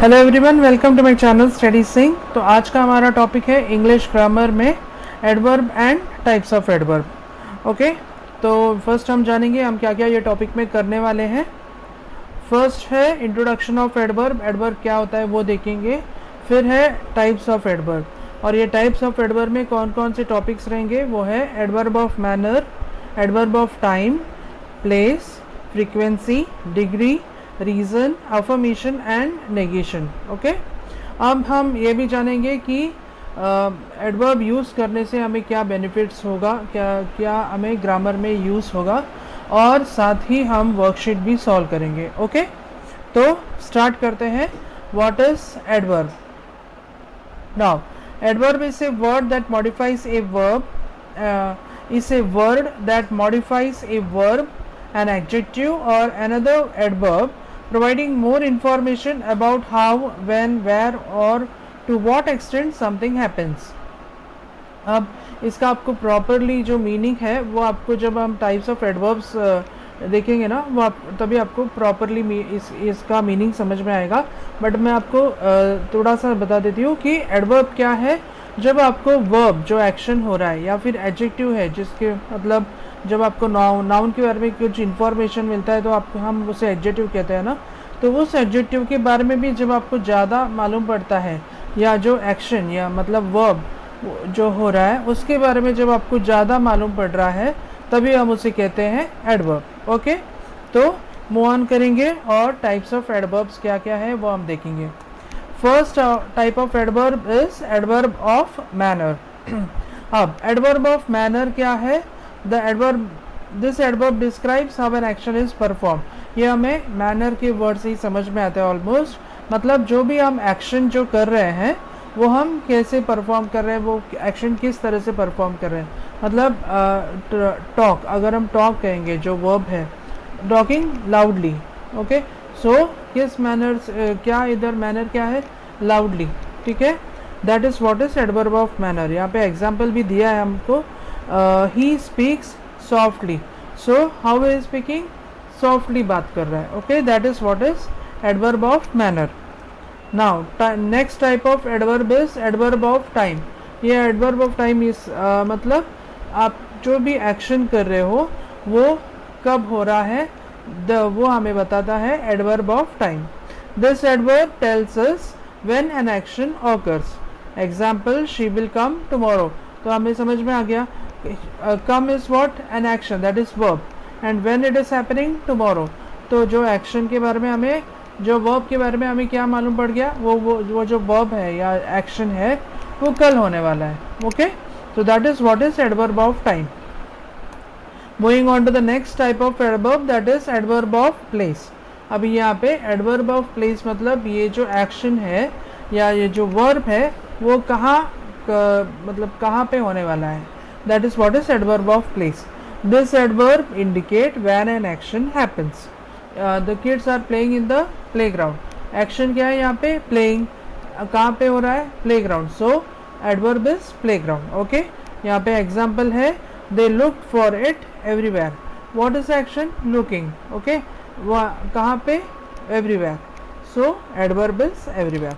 Hello everyone, welcome to my channel study Singh. तो आज का हमारा टॉपिक है इंग्लिश ग्रामर में adverb and types of adverb. Okay, तो फर्स्ट हम जानेंगे हम क्या क्या ये टॉपिक में करने वाले हैं। फर्स्ट है इंट्रोडक्शन ऑफ एडवर्ब, एडवर्ब क्या होता है वो देखेंगे। फिर है टाइप्स ऑफ एडवर्ब, और ये टाइप्स ऑफ एडवर्ब में कौन कौन से टॉपिक्स रहेंगे वो है adverb of manner, adverb of time, place, frequency, degree, reason, affirmation and negation. Okay, अब हम ये भी जानेंगे कि एडवर्ब यूज़ करने से हमें क्या बेनिफिट्स होगा, क्या क्या हमें ग्रामर में यूज़ होगा, और साथ ही हम वर्कशीट भी सॉल्व करेंगे। ओके, तो स्टार्ट करते हैं। What is adverb? Now adverb is a word that modifies a verb, is a word that modifies a verb, an adjective or another adverb, providing more information about how, when, where or to what extent something happens. अब इसका आपको properly जो meaning है वो आपको जब हम types of adverbs देखेंगे ना, वो तभी आपको प्रॉपरली इसका मीनिंग समझ में आएगा। बट मैं आपको थोड़ा सा बता देती हूँ कि एडवर्ब क्या है। जब आपको वर्ब जो एक्शन हो रहा है या फिर एडजेक्टिव है जिसके मतलब जब आपको नाउन के बारे में कुछ इन्फॉर्मेशन मिलता है तो आपको हम उसे एडजेक्टिव कहते हैं ना, तो उस एडजेक्टिव के बारे में भी जब आपको ज़्यादा मालूम पड़ता है, या जो एक्शन या मतलब वर्ब जो हो रहा है उसके बारे में जब आपको ज़्यादा मालूम पड़ रहा है तभी हम उसे कहते हैं एडवर्ब। ओके, तो मूव ऑन करेंगे और टाइप्स ऑफ एडवर्ब्स क्या क्या है वो हम देखेंगे। First type of adverb is adverb of manner. अब एडवर्ब ऑफ मैनर क्या है? The adverb this adverb describes how an action is perform. ये हमें मैनर के वर्ड से ही समझ में आता है ऑलमोस्ट, मतलब जो भी हम एक्शन जो कर रहे हैं वो हम कैसे परफॉर्म कर रहे हैं, वो एक्शन किस तरह से परफॉर्म कर रहे हैं। मतलब टॉक, अगर हम टॉक कहेंगे जो वर्ब है टॉकिंग लाउडली। ओके, सो किस मैनर, क्या इधर मैनर क्या है? लाउडली। ठीक है, that is what is adverb of manner. यहाँ पे एग्जाम्पल भी दिया है हमको, he speaks softly. So how is speaking? Softly बात कर रहा है। Okay, that is what is adverb of manner. Now next type of adverb is adverb of time. ये एडवर्ब ऑफ टाइम इज मतलब आप जो भी एक्शन कर रहे हो वो कब हो रहा है वो हमें बताता है adverb of time. This adverb tells us when an action occurs. Example, she will come tomorrow. तो हमें समझ में आ गया, come is what? An action, that is verb, and when it is happening tomorrow. तो जो एक्शन के बारे में हमें, जो वर्ब के बारे में हमें क्या मालूम पड़ गया, वो जो वर्ब है या एक्शन है वो कल होने वाला है। Okay, so that is what is adverb of time. Moving on to the next type of adverb, that is adverb of place. अभी यहाँ पे adverb of place मतलब ये जो action है या ये जो verb है वो कहाँ मतलब कहाँ पे होने वाला है, that is what is adverb of place. This adverb indicate when an action happens. The kids are playing in the playground. Action क्या है यहाँ पे? playing. कहाँ पे हो रहा है? playground. So adverb is playground. Okay, यहाँ पे एग्जाम्पल है, they looked for it everywhere. What is action? Looking. Okay, कहाँ पे? Everywhere. So adverb is everywhere,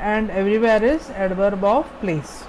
and everywhere is adverb of place.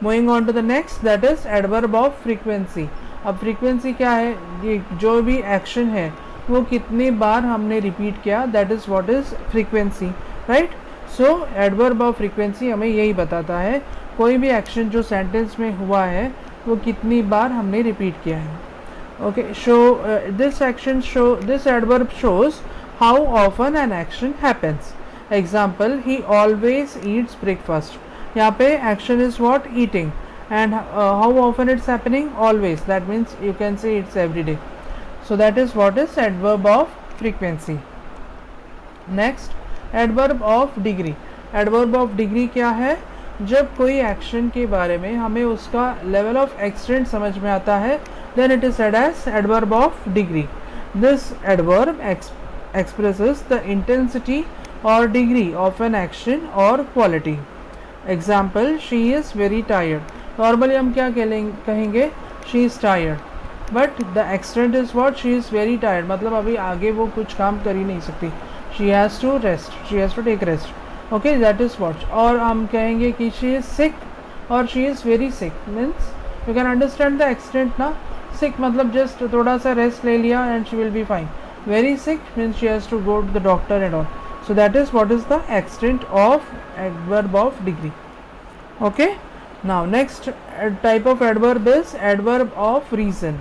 Moving on to the next, that is adverb of frequency. अब frequency क्या है? ये जो भी action है वो कितनी बार हमने रिपीट किया, that is what is frequency, right. So adverb of frequency हमें यही बताता है कोई भी एक्शन जो सेंटेंस में हुआ है वो कितनी बार हमने रिपीट किया है। Okay, show this action show this adverb shows how often an action happens. Example, he always Yeats breakfast. यहाँ पे action is what? Eating, and how often it's happening? Always, that means you can say it's every day. So that is what is adverb of frequency. Next, adverb of degree. Adverb of degree क्या है? जब कोई action के बारे में हमें उसका level of extent समझ में आता है, then it is said as adverb of degree. This adverb expresses the intensity और डिग्री ऑफ एन एक्शन और quality. Example, she is very tired. Normally हम क्या कहेंगे? She is tired, but the extent is what? She is very tired, मतलब अभी आगे वो कुछ काम कर ही नहीं सकती। She has to rest, she has to take rest, okay that is what. और हम कहेंगे कि शी इज़ सिक और she is very sick, means you can understand the extent ना. सिक मतलब जस्ट थोड़ा सा रेस्ट ले लिया and she will be fine. Very sick means she has to go to the doctor and all. So that is what is the extent of adverb of degree. Okay, now next type of adverb is adverb of reason.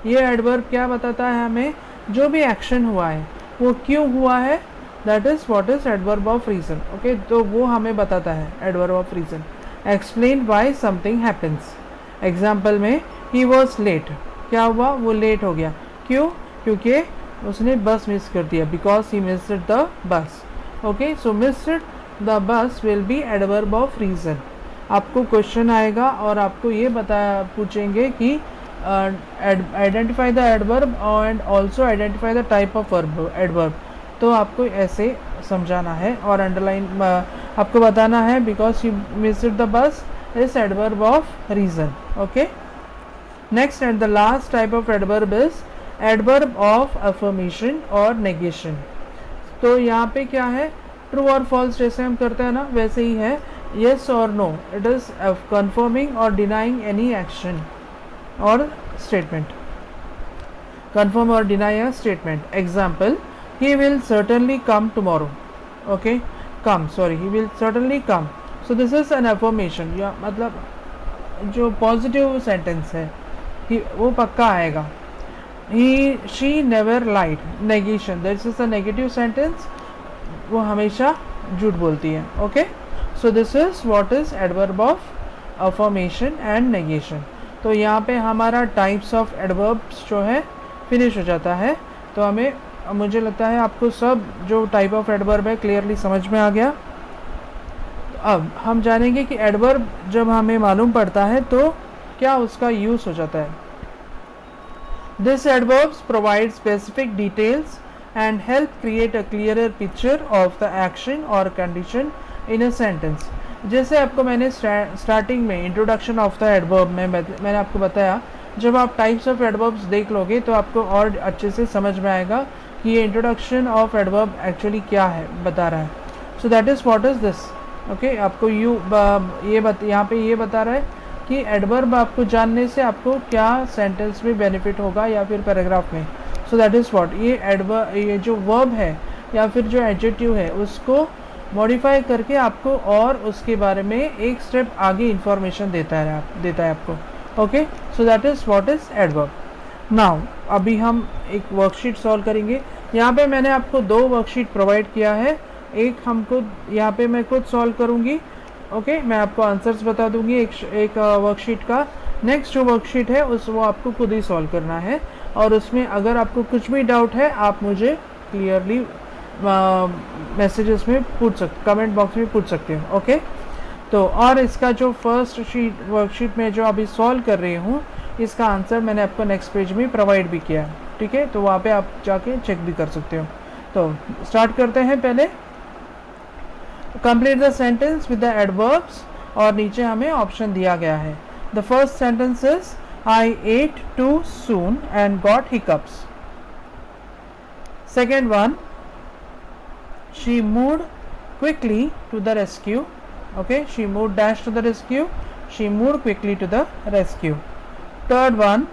ये adverb क्या बताता है हमें, जो भी action हुआ है वो क्यों हुआ है, that is what is adverb of reason. Okay, तो वो हमें बताता है adverb of reason. Explain why something happens. Example में ही वॉज लेट, क्या हुआ, वो लेट हो गया. क्यों, क्योंकि उसने बस मिस कर दिया, because he missed the bus. Okay, so missed the bus will be adverb of reason. आपको क्वेश्चन आएगा और आपको ये पूछेंगे कि identify the adverb and also identify the type of adverb. तो आपको ऐसे समझाना है और अंडरलाइन आपको बताना है, because you missed the bus is adverb of reason. Okay, next and the last type of adverb is adverb of affirmation और नेगेशन. तो यहाँ पे क्या है, ट्रू और फॉल्स जैसे हम करते हैं ना, वैसे ही है. yes or no, it is confirming or denying any action or statement. Confirm or deny a statement. Example, he will certainly come tomorrow. Okay, come, sorry, he will certainly come. So this is an affirmation. या मतलब जो positive sentence है वो पक्का आएगा. she never lied. negation, this is a negative sentence, वो हमेशा झूठ बोलती है. Okay, so this is what is adverb of affirmation and negation. तो यहाँ पे हमारा टाइप्स ऑफ एडवर्ब्स जो है फिनिश हो जाता है. तो मुझे लगता है आपको सब जो टाइप ऑफ एडवर्ब है क्लियरली समझ में आ गया. अब हम जानेंगे कि एडवर्ब जब हमें मालूम पड़ता है तो क्या उसका यूज़ हो जाता है. This adverbs provide specific details and help create a clearer picture of the action or condition in a sentence. जैसे आपको मैंने स्टार्टिंग में इंट्रोडक्शन ऑफ द एडवर्ब में मैंने आपको बताया, जब आप टाइप्स ऑफ एडवर्ब्स देख लोगे तो आपको और अच्छे से समझ में आएगा कि ये इंट्रोडक्शन ऑफ एडवर्ब एक्चुअली क्या है बता रहा है. सो that is what is this. Okay, आपको यहाँ पे ये बता रहा है कि एडवर्ब आपको जानने से आपको क्या सेंटेंस में बेनिफिट होगा या फिर पैराग्राफ में. सो दैट इज़ व्हाट, ये जो वर्ब है या फिर जो एडजेक्टिव है उसको मॉडिफाई करके आपको और उसके बारे में एक स्टेप आगे इंफॉर्मेशन देता है आपको. Okay, so that is what is adverb. Now अभी हम एक वर्कशीट सॉल्व करेंगे. यहाँ पे मैंने आपको 2 वर्कशीट प्रोवाइड किया है. एक हमको यहाँ पे मैं खुद सॉल्व करूँगी. ओके, मैं आपको आंसर्स बता दूँगी एक वर्कशीट का. नेक्स्ट जो वर्कशीट है वो आपको खुद ही सॉल्व करना है. और उसमें अगर आपको कुछ भी डाउट है आप मुझे क्लियरली मैसेजेस में कमेंट बॉक्स में पूछ सकते हो. ओके, तो और इसका जो फर्स्ट वर्कशीट में जो अभी सॉल्व कर रही हूँ इसका आंसर मैंने आपको नेक्स्ट पेज में प्रोवाइड भी किया है. ठीक है, तो वहाँ पे आप जाके चेक भी कर सकते हो. तो स्टार्ट करते हैं. पहले complete the sentence with the adverbs और नीचे हमें ऑप्शन दिया गया है. The first sentence is I ate too soon and got hiccups. Second one, she moved quickly to the rescue. Okay, she moved dash to the rescue. She moved quickly to the rescue. Third one,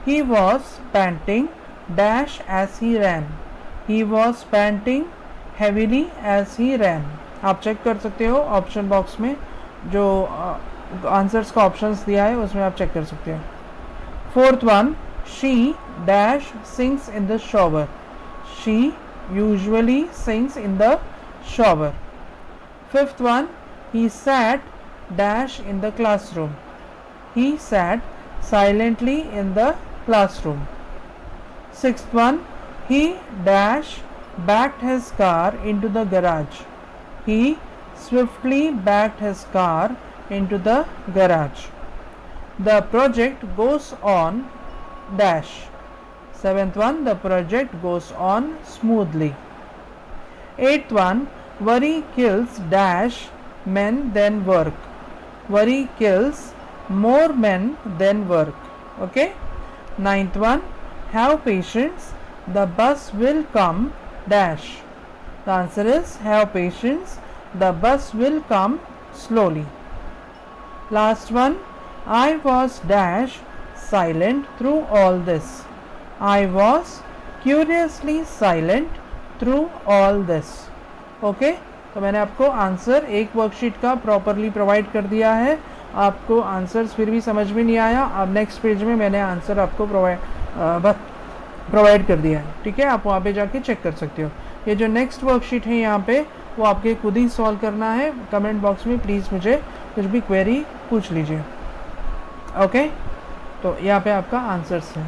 he was panting dash as he ran. He was panting heavily as he ran. आप check कर सकते हो option box में जो answers का options दिया है उसमें आप चेक कर सकते हो. Fourth one, she dash sings in the shower. She usually sings in the shower. Fifth one, he sat dash in the classroom. He sat silently in the classroom. Sixth one, he dash backed his car into the garage. He swiftly backed his car into the garage. The project goes on dash. Seventh one, the project goes on smoothly. Eighth one, worry kills dash men than work. Worry kills more men than work. Okay. Ninth one, have patience, the bus will come dash. The answer is have patience, the bus will come slowly. Last one, I was dash silent through all this. I was curiously silent through all this. Okay, तो मैंने आपको answer एक worksheet का properly provide कर दिया है. आपको answers फिर भी समझ में नहीं आया, अब नेक्स्ट पेज में मैंने आंसर आपको प्रोवाइड कर दिया है. ठीक है, आप वहाँ पे जाके चेक कर सकते हो. ये जो नेक्स्ट वर्कशीट है यहाँ पे वो आपके खुद ही सॉल्व करना है. कमेंट बॉक्स में प्लीज़ मुझे कुछ भी क्वेरी पूछ लीजिए. ओके, तो यहाँ पे आपका आंसर्स है.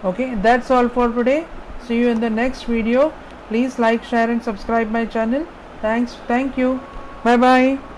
Okay, that's all for today. See you in the next video. Please like, share and subscribe my channel. Thank you. Bye bye.